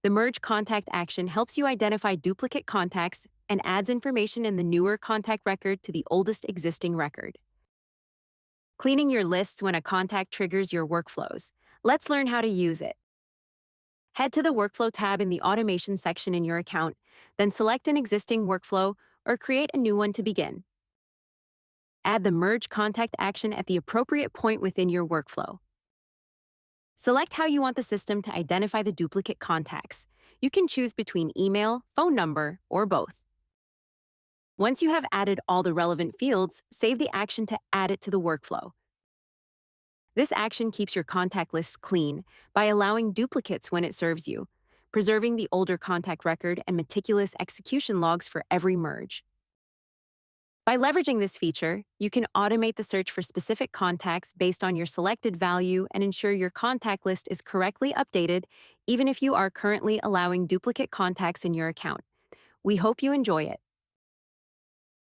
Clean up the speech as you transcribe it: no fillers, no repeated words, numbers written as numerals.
The merge contact action helps you identify duplicate contacts and adds information in the newer contact record to the oldest existing record. Cleaning your lists when a contact triggers your workflows. Let's learn how to use it. Head to the Workflow tab in the Automation section in your account, then select an existing workflow or create a new one to begin. Add the Merge Contact action at the appropriate point within your workflow. Select how you want the system to identify the duplicate contacts. You can choose between email, phone number, or both. Once you have added all the relevant fields, save the action to add it to the workflow. This action keeps your contact lists clean by allowing duplicates when it serves you, preserving the older contact record and meticulous execution logs for every merge. By leveraging this feature, you can automate the search for specific contacts based on your selected value and ensure your contact list is correctly updated, even if you are currently allowing duplicate contacts in your account. We hope you enjoy it.